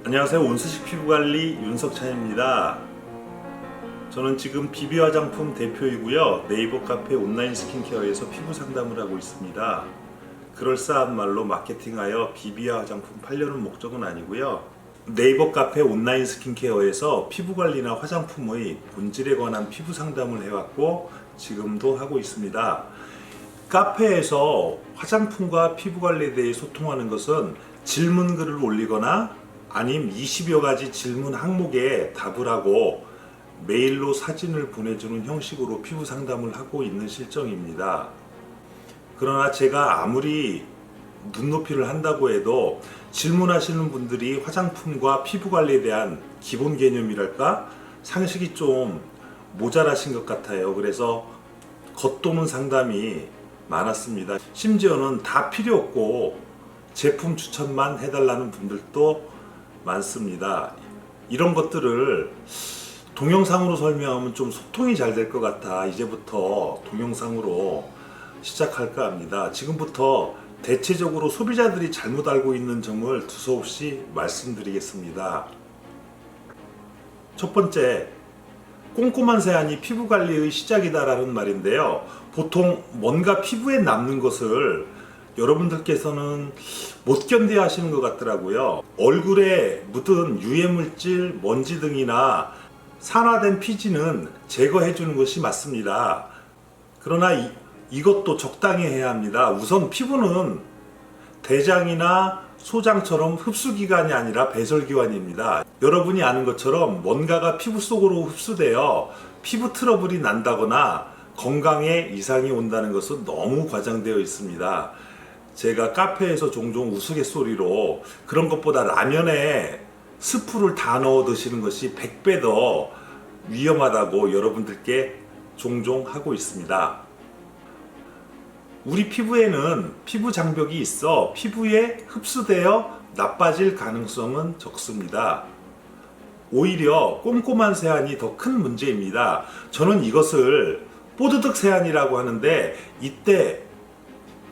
안녕하세요. 온수식 피부관리 윤석찬입니다. 저는 지금 비비 화장품 대표이고요. 네이버 카페 온라인 스킨케어에서 피부 상담을 하고 있습니다. 그럴싸한 말로 마케팅하여 비비와 화장품 팔려는 목적은 아니고요. 네이버 카페 온라인 스킨케어에서 피부관리나 화장품의 본질에 관한 피부 상담을 해왔고 지금도 하고 있습니다. 카페에서 화장품과 피부관리에 대해 소통하는 것은 질문글을 올리거나 아님 20여 가지 질문 항목에 답을 하고 메일로 사진을 보내주는 형식으로 피부 상담을 하고 있는 실정입니다. 그러나 제가 아무리 눈높이를 한다고 해도 질문하시는 분들이 화장품과 피부관리에 대한 기본 개념이랄까? 상식이 좀 모자라신 것 같아요. 그래서 겉도는 상담이 많았습니다. 심지어는 다 필요 없고 제품 추천만 해달라는 분들도 많습니다. 이런 것들을 동영상으로 설명하면 좀 소통이 잘 될 것 같아 이제부터 동영상으로 시작할까 합니다. 지금부터 대체적으로 소비자들이 잘못 알고 있는 점을 두서없이 말씀드리겠습니다. 첫 번째, 꼼꼼한 세안이 피부관리의 시작이다라는 말인데요. 보통 뭔가 피부에 남는 것을 여러분들께서는 못 견뎌 하시는 것 같더라고요. 얼굴에 묻은 유해물질, 먼지 등이나 산화된 피지는 제거해 주는 것이 맞습니다. 그러나 이것도 적당히 해야 합니다. 우선 피부는 대장이나 소장처럼 흡수기관이 아니라 배설기관입니다. 여러분이 아는 것처럼 뭔가가 피부 속으로 흡수되어 피부 트러블이 난다거나 건강에 이상이 온다는 것은 너무 과장되어 있습니다. 제가 카페에서 종종 우스갯소리로 그런 것보다 라면에 스프를 다 넣어 드시는 것이 100배 더 위험하다고 여러분들께 종종 하고 있습니다. 우리 피부에는 피부 장벽이 있어 피부에 흡수되어 나빠질 가능성은 적습니다. 오히려 꼼꼼한 세안이 더 큰 문제입니다. 저는 이것을 뽀드득 세안이라고 하는데 이때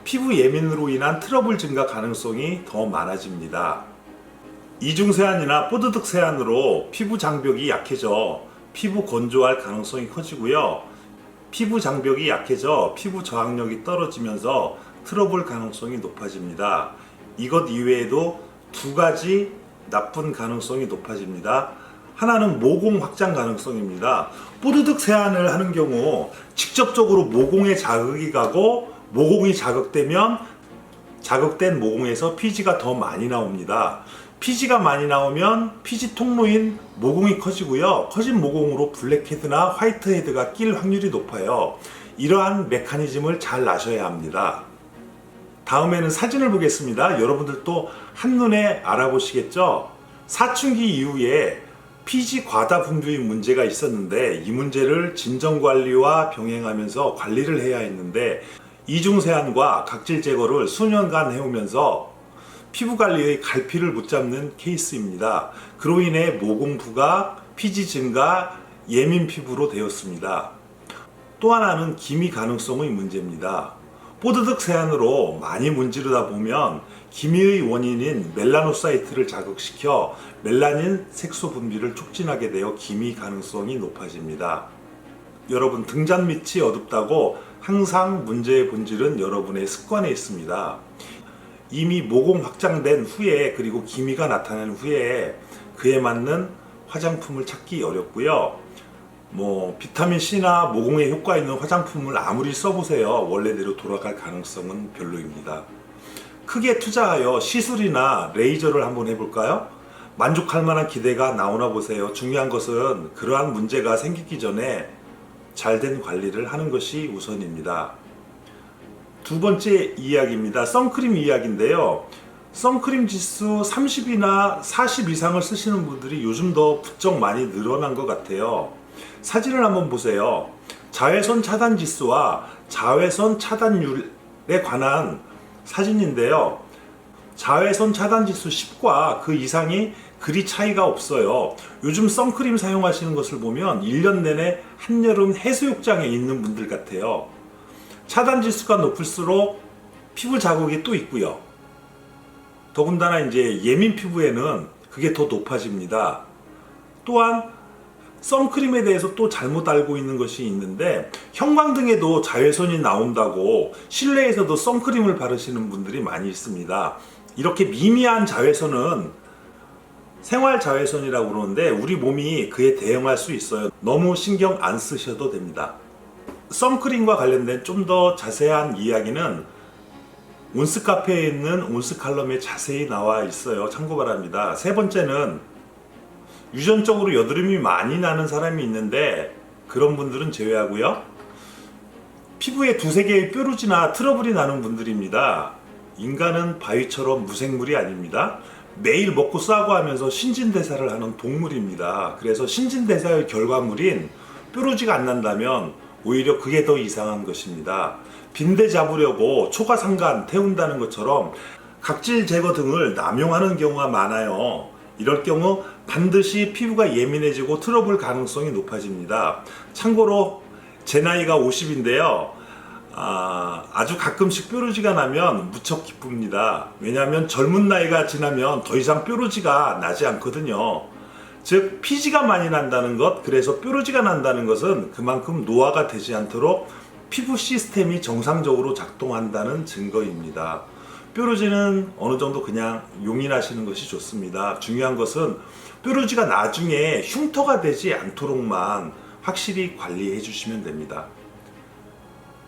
피부 예민으로 인한 트러블 증가 가능성이 더 많아집니다. 이중 세안이나 뽀드득 세안으로 피부 장벽이 약해져 피부 건조할 가능성이 커지고요. 피부 장벽이 약해져 피부 저항력이 떨어지면서 트러블 가능성이 높아집니다. 이것 이외에도 두 가지 나쁜 가능성이 높아집니다. 하나는 모공 확장 가능성입니다. 뽀드득 세안을 하는 경우 직접적으로 모공에 자극이 가고 모공이 자극되면 자극된 모공에서 피지가 더 많이 나옵니다. 피지가 많이 나오면 피지 통로인 모공이 커지고요. 커진 모공으로 블랙헤드나 화이트헤드가 낄 확률이 높아요. 이러한 메커니즘을 잘 아셔야 합니다. 다음에는 사진을 보겠습니다. 여러분들도 한눈에 알아보시겠죠? 사춘기 이후에 피지 과다 분비의 문제가 있었는데 이 문제를 진정관리와 병행하면서 관리를 해야 했는데 이중세안과 각질 제거를 수년간 해오면서 피부관리의 갈피를 붙잡는 케이스입니다. 그로 인해 모공 부각, 피지 증가, 예민 피부로 되었습니다. 또 하나는 기미 가능성의 문제입니다. 뽀드득 세안으로 많이 문지르다 보면 기미의 원인인 멜라노사이트를 자극시켜 멜라닌 색소 분비를 촉진하게 되어 기미 가능성이 높아집니다. 여러분, 등잔 밑이 어둡다고 항상 문제의 본질은 여러분의 습관에 있습니다. 이미 모공 확장된 후에 그리고 기미가 나타난 후에 그에 맞는 화장품을 찾기 어렵고요. 비타민C나 모공에 효과 있는 화장품을 아무리 써보세요. 원래대로 돌아갈 가능성은 별로입니다. 크게 투자하여 시술이나 레이저를 한번 해볼까요? 만족할 만한 기대가 나오나 보세요. 중요한 것은 그러한 문제가 생기기 전에 잘된 관리를 하는 것이 우선입니다. 두 번째 이야기입니다. 선크림 이야기인데요. 선크림 지수 30이나 40 이상을 쓰시는 분들이 요즘 더 부쩍 많이 늘어난 것 같아요. 사진을 한번 보세요. 자외선 차단 지수와 자외선 차단율에 관한 사진인데요. 자외선 차단 지수 10과 그 이상이 그리 차이가 없어요. 요즘 선크림 사용하시는 것을 보면 1년 내내 한여름 해수욕장에 있는 분들 같아요. 차단 지수가 높을수록 피부 자국이 또 있고요. 더군다나 이제 예민 피부에는 그게 더 높아집니다. 또한 선크림에 대해서 또 잘못 알고 있는 것이 있는데, 형광등에도 자외선이 나온다고 실내에서도 선크림을 바르시는 분들이 많이 있습니다. 이렇게 미미한 자외선은 생활 자외선이라고 그러는데 우리 몸이 그에 대응할 수 있어요. 너무 신경 안 쓰셔도 됩니다. 선크림과 관련된 좀 더 자세한 이야기는 온스카페에 있는 온스칼럼에 자세히 나와 있어요. 참고 바랍니다. 세 번째는 유전적으로 여드름이 많이 나는 사람이 있는데 그런 분들은 제외하고요. 피부에 두세 개의 뾰루지나 트러블이 나는 분들입니다. 인간은 바위처럼 무생물이 아닙니다. 매일 먹고 싸고 하면서 신진대사를 하는 동물입니다. 그래서 신진대사의 결과물인 뾰루지가 안 난다면 오히려 그게 더 이상한 것입니다. 빈대 잡으려고 초과상간 태운다는 것처럼 각질 제거 등을 남용하는 경우가 많아요. 이럴 경우 반드시 피부가 예민해지고 트러블 가능성이 높아집니다. 참고로 제 나이가 50인데요. 아주 가끔씩 뾰루지가 나면 무척 기쁩니다. 왜냐하면 젊은 나이가 지나면 더 이상 뾰루지가 나지 않거든요. 즉 피지가 많이 난다는 것, 그래서 뾰루지가 난다는 것은 그만큼 노화가 되지 않도록 피부 시스템이 정상적으로 작동한다는 증거입니다. 뾰루지는 어느 정도 그냥 용인하시는 것이 좋습니다. 중요한 것은 뾰루지가 나중에 흉터가 되지 않도록만 확실히 관리해 주시면 됩니다.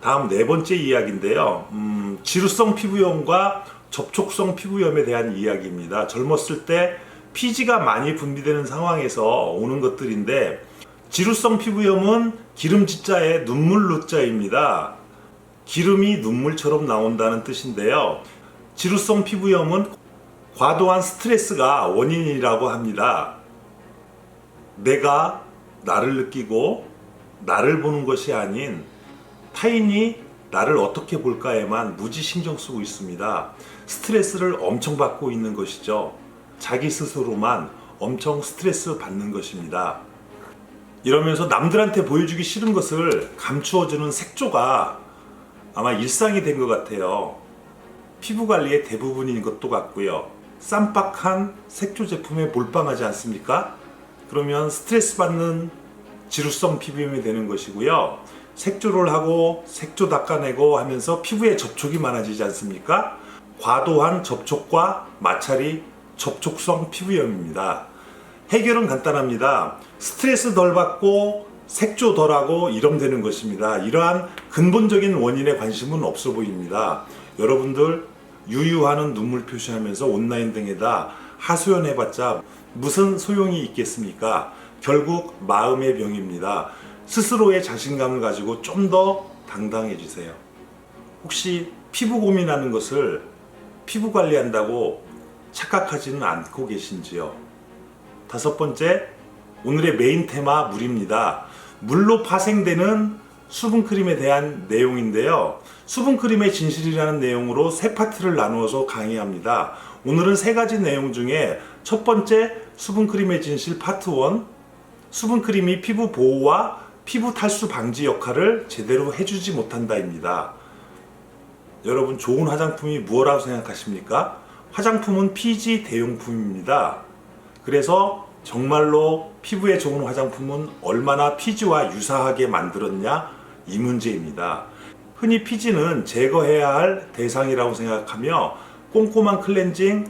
다음 네 번째 이야기인데요. 지루성 피부염과 접촉성 피부염에 대한 이야기입니다. 젊었을 때 피지가 많이 분비되는 상황에서 오는 것들인데, 지루성 피부염은 기름지자의 눈물 루자입니다. 기름이 눈물처럼 나온다는 뜻인데요. 지루성 피부염은 과도한 스트레스가 원인이라고 합니다. 내가 나를 느끼고 나를 보는 것이 아닌 타인이 나를 어떻게 볼까에만 무지 신경 쓰고 있습니다. 스트레스를 엄청 받고 있는 것이죠. 자기 스스로만 엄청 스트레스 받는 것입니다. 이러면서 남들한테 보여주기 싫은 것을 감추어주는 색조가 아마 일상이 된 것 같아요. 피부 관리의 대부분인 것도 같고요. 쌈박한 색조 제품에 몰빵하지 않습니까? 그러면 스트레스 받는 지루성 피부염이 되는 것이고요. 색조를 하고 색조 닦아내고 하면서 피부에 접촉이 많아지지 않습니까? 과도한 접촉과 마찰이 접촉성 피부염입니다. 해결은 간단합니다. 스트레스 덜 받고 색조 덜하고 이러면 되는 것입니다. 이러한 근본적인 원인에 관심은 없어 보입니다. 여러분들 유유하는 눈물 표시하면서 온라인 등에다 하소연해봤자 무슨 소용이 있겠습니까? 결국 마음의 병입니다. 스스로의 자신감을 가지고 좀 더 당당해지세요. 혹시 피부 고민하는 것을 피부 관리한다고 착각하지는 않고 계신지요? 다섯 번째, 오늘의 메인 테마 물입니다. 물로 파생되는 수분크림에 대한 내용인데요. 수분크림의 진실이라는 내용으로 세 파트를 나누어서 강의합니다. 오늘은 세 가지 내용 중에 첫 번째, 수분크림의 진실 파트 1, 수분크림이 피부 보호와 피부 탈수 방지 역할을 제대로 해주지 못한다입니다. 여러분, 좋은 화장품이 무엇이라고 생각하십니까? 화장품은 피지 대용품입니다. 그래서 정말로 피부에 좋은 화장품은 얼마나 피지와 유사하게 만들었냐, 이 문제입니다. 흔히 피지는 제거해야 할 대상이라고 생각하며 꼼꼼한 클렌징,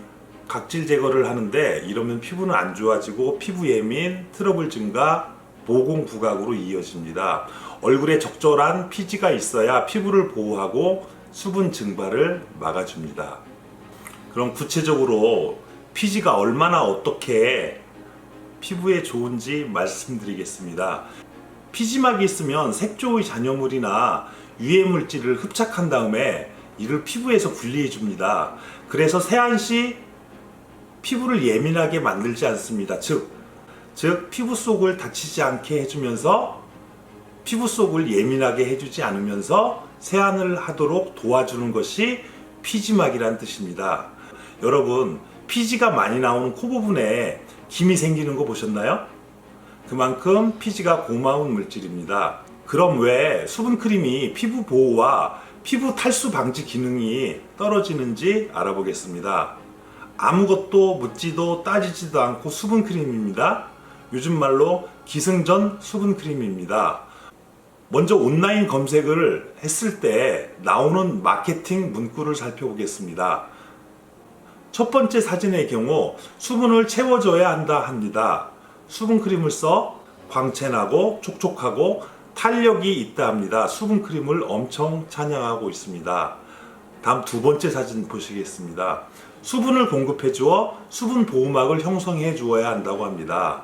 각질 제거를 하는데, 이러면 피부는 안 좋아지고 피부 예민, 트러블 증가, 모공 부각으로 이어집니다. 얼굴에 적절한 피지가 있어야 피부를 보호하고 수분 증발을 막아줍니다. 그럼 구체적으로 피지가 얼마나 어떻게 피부에 좋은지 말씀드리겠습니다. 피지막이 있으면 색조의 잔여물이나 유해 물질을 흡착한 다음에 이를 피부에서 분리해 줍니다. 그래서 세안 시 피부를 예민하게 만들지 않습니다. 즉 피부 속을 다치지 않게 해주면서 피부 속을 예민하게 해주지 않으면서 세안을 하도록 도와주는 것이 피지막이란 뜻입니다. 여러분, 피지가 많이 나오는 코 부분에 김이 생기는 거 보셨나요? 그만큼 피지가 고마운 물질입니다. 그럼 왜 수분크림이 피부 보호와 피부 탈수 방지 기능이 떨어지는지 알아보겠습니다. 아무것도 묻지도 따지지도 않고 수분크림입니다. 요즘 말로 기승전 수분크림입니다. 먼저 온라인 검색을 했을 때 나오는 마케팅 문구를 살펴보겠습니다. 첫 번째 사진의 경우 수분을 채워줘야 한다 합니다. 수분크림을 써 광채나고 촉촉하고 탄력이 있다 합니다. 수분크림을 엄청 찬양하고 있습니다. 다음 두 번째 사진 보시겠습니다. 수분을 공급해 주어 수분 보호막을 형성해 주어야 한다고 합니다.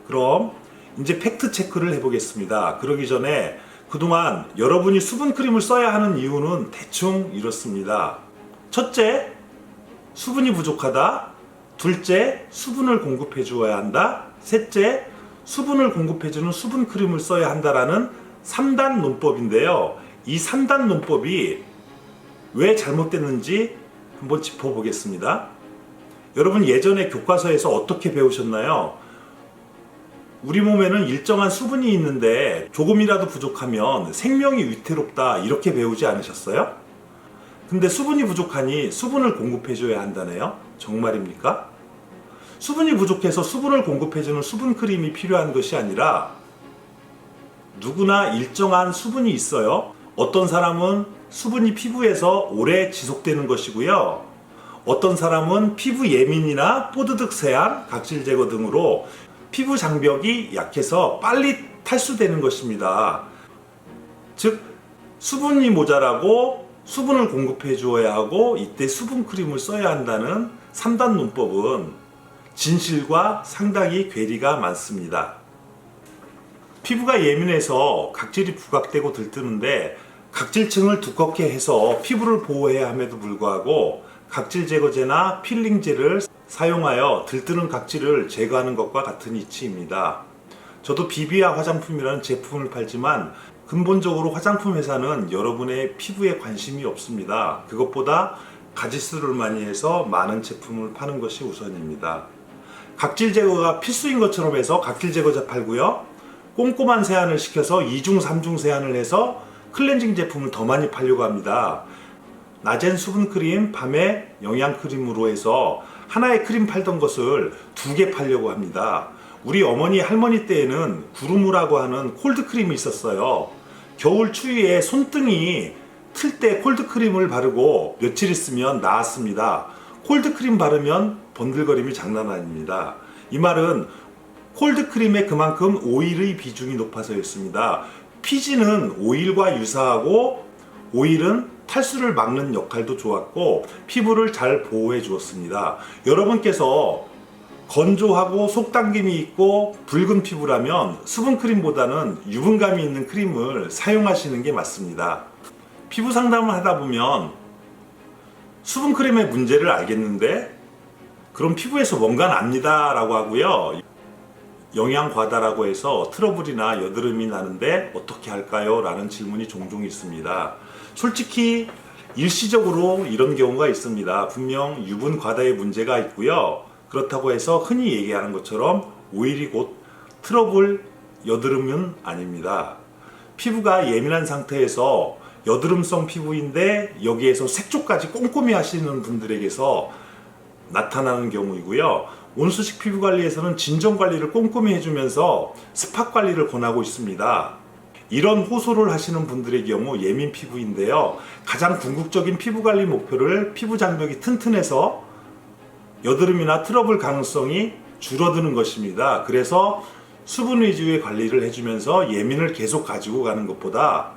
그럼 이제 팩트 체크를 해보겠습니다. 그러기 전에 그동안 여러분이 수분크림을 써야 하는 이유는 대충 이렇습니다. 첫째, 수분이 부족하다. 둘째, 수분을 공급해 주어야 한다. 셋째, 수분을 공급해주는 수분크림을 써야 한다라는 3단 논법인데요. 이 3단 논법이 왜 잘못됐는지 한번 짚어보겠습니다. 여러분 예전에 교과서에서 어떻게 배우셨나요? 우리 몸에는 일정한 수분이 있는데 조금이라도 부족하면 생명이 위태롭다 이렇게 배우지 않으셨어요? 근데 수분이 부족하니 수분을 공급해줘야 한다네요? 정말입니까? 수분이 부족해서 수분을 공급해주는 수분크림이 필요한 것이 아니라 누구나 일정한 수분이 있어요. 어떤 사람은 수분이 피부에서 오래 지속되는 것이고요. 어떤 사람은 피부 예민이나 뽀드득 세안, 각질 제거 등으로 피부 장벽이 약해서 빨리 탈수되는 것입니다. 즉 수분이 모자라고 수분을 공급해 주어야 하고 이때 수분크림을 써야 한다는 3단 논법은 진실과 상당히 괴리가 많습니다. 피부가 예민해서 각질이 부각되고 들뜨는데 각질층을 두껍게 해서 피부를 보호해야 함에도 불구하고 각질 제거제나 필링제를 사용하여 들뜨는 각질을 제거하는 것과 같은 이치입니다. 저도 비비아 화장품이라는 제품을 팔지만 근본적으로 화장품 회사는 여러분의 피부에 관심이 없습니다. 그것보다 가짓수를 많이 해서 많은 제품을 파는 것이 우선입니다. 각질 제거가 필수인 것처럼 해서 각질 제거제 팔고요. 꼼꼼한 세안을 시켜서 2중, 3중 세안을 해서 클렌징 제품을 더 많이 팔려고 합니다. 낮엔 수분크림, 밤에 영양크림으로 해서 하나의 크림 팔던 것을 2개 팔려고 합니다. 우리 어머니, 할머니 때에는 구루무라고 하는 콜드크림이 있었어요. 겨울 추위에 손등이 틀 때 콜드크림을 바르고 며칠 있으면 나았습니다. 콜드크림 바르면 번들거림이 장난 아닙니다. 이 말은 콜드크림에 그만큼 오일의 비중이 높아서였습니다. 피지는 오일과 유사하고 오일은 탈수를 막는 역할도 좋았고 피부를 잘 보호해 주었습니다. 여러분께서 건조하고 속당김이 있고 붉은 피부라면 수분크림보다는 유분감이 있는 크림을 사용하시는 게 맞습니다. 피부 상담을 하다 보면 수분크림의 문제를 알겠는데 그럼 피부에서 뭔가 납니다 라고 하고요. 영양과다라고 해서 트러블이나 여드름이 나는데 어떻게 할까요? 라는 질문이 종종 있습니다. 솔직히 일시적으로 이런 경우가 있습니다. 분명 유분 과다의 문제가 있고요. 그렇다고 해서 흔히 얘기하는 것처럼 오일이 곧 트러블, 여드름은 아닙니다. 피부가 예민한 상태에서 여드름성 피부인데 여기에서 색조까지 꼼꼼히 하시는 분들에게서 나타나는 경우이고요. 온수식 피부 관리에서는 진정 관리를 꼼꼼히 해주면서 스팟 관리를 권하고 있습니다. 이런 호소를 하시는 분들의 경우 예민 피부인데요. 가장 궁극적인 피부 관리 목표를 피부 장벽이 튼튼해서 여드름이나 트러블 가능성이 줄어드는 것입니다. 그래서 수분 위주의 관리를 해주면서 예민을 계속 가지고 가는 것보다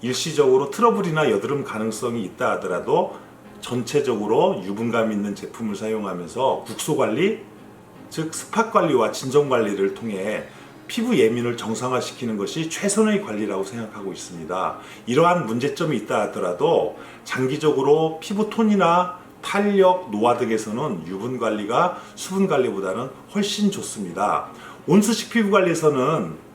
일시적으로 트러블이나 여드름 가능성이 있다 하더라도 전체적으로 유분감 있는 제품을 사용하면서 국소 관리, 즉 스팟 관리와 진정 관리를 통해 피부 예민을 정상화시키는 것이 최선의 관리라고 생각하고 있습니다. 이러한 문제점이 있다 하더라도 장기적으로 피부 톤이나 탄력, 노화 등에서는 유분 관리가 수분 관리보다는 훨씬 좋습니다. 온수식 피부 관리에서는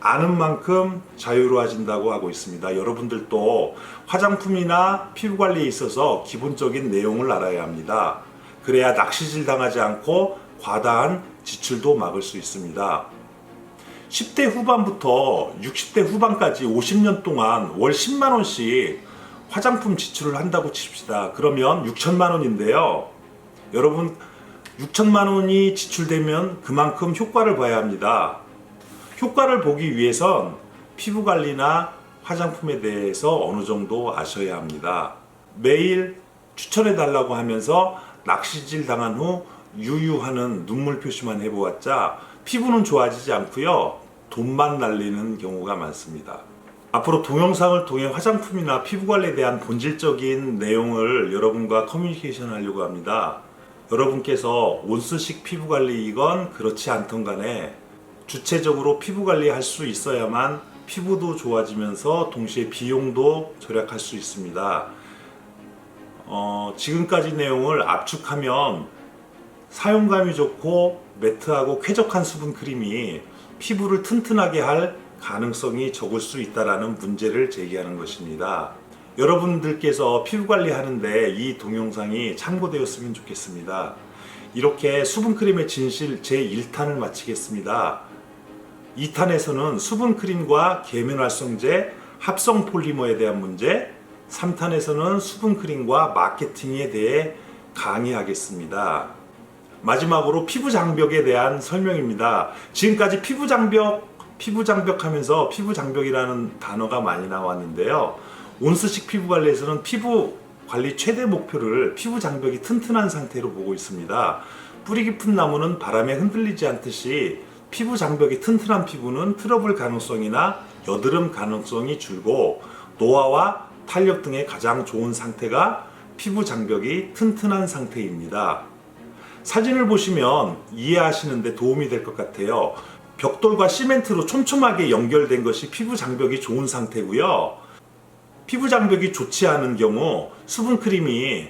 아는 만큼 자유로워진다고 하고 있습니다. 여러분들도 화장품이나 피부 관리에 있어서 기본적인 내용을 알아야 합니다. 그래야 낚시질 당하지 않고 과다한 지출도 막을 수 있습니다. 10대 후반부터 60대 후반까지 50년 동안 월 10만 원씩 화장품 지출을 한다고 칩시다. 그러면 6천만 원인데요. 여러분 6천만 원이 지출되면 그만큼 효과를 봐야 합니다. 효과를 보기 위해선 피부 관리나 화장품에 대해서 어느 정도 아셔야 합니다. 매일 추천해 달라고 하면서 낚시질 당한 후 유유하는 눈물 표시만 해보았자 피부는 좋아지지 않고요. 돈만 날리는 경우가 많습니다. 앞으로 동영상을 통해 화장품이나 피부 관리에 대한 본질적인 내용을 여러분과 커뮤니케이션 하려고 합니다. 여러분께서 온수식 피부 관리이건 그렇지 않던 간에 주체적으로 피부 관리할 수 있어야만 피부도 좋아지면서 동시에 비용도 절약할 수 있습니다. 지금까지 내용을 압축하면 사용감이 좋고 매트하고 쾌적한 수분 크림이 피부를 튼튼하게 할 가능성이 적을 수 있다는 문제를 제기하는 것입니다. 여러분들께서 피부 관리 하는데 이 동영상이 참고되었으면 좋겠습니다. 이렇게 수분크림의 진실 제1탄을 마치겠습니다. 2탄에서는 수분크림과 계면활성제, 합성 폴리머에 대한 문제, 3탄에서는 수분크림과 마케팅에 대해 강의하겠습니다. 마지막으로 피부장벽에 대한 설명입니다. 지금까지 피부장벽 하면서 피부장벽이라는 단어가 많이 나왔는데요. 온수식 피부관리에서는 피부관리 최대 목표를 피부장벽이 튼튼한 상태로 보고 있습니다. 뿌리 깊은 나무는 바람에 흔들리지 않듯이 피부장벽이 튼튼한 피부는 트러블 가능성이나 여드름 가능성이 줄고 노화와 탄력 등의 가장 좋은 상태가 피부장벽이 튼튼한 상태입니다. 사진을 보시면 이해하시는데 도움이 될 것 같아요. 벽돌과 시멘트로 촘촘하게 연결된 것이 피부장벽이 좋은 상태고요. 피부장벽이 좋지 않은 경우 수분크림이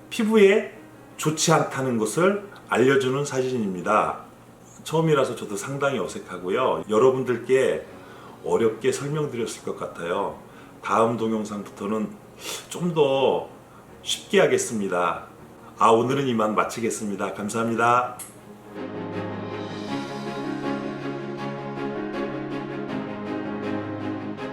피부에 좋지 않다는 것을 알려주는 사진입니다. 처음이라서 저도 상당히 어색하고요. 여러분들께 어렵게 설명드렸을 것 같아요. 다음 동영상부터는 좀 더 쉽게 하겠습니다. 오늘은 이만 마치겠습니다. 감사합니다.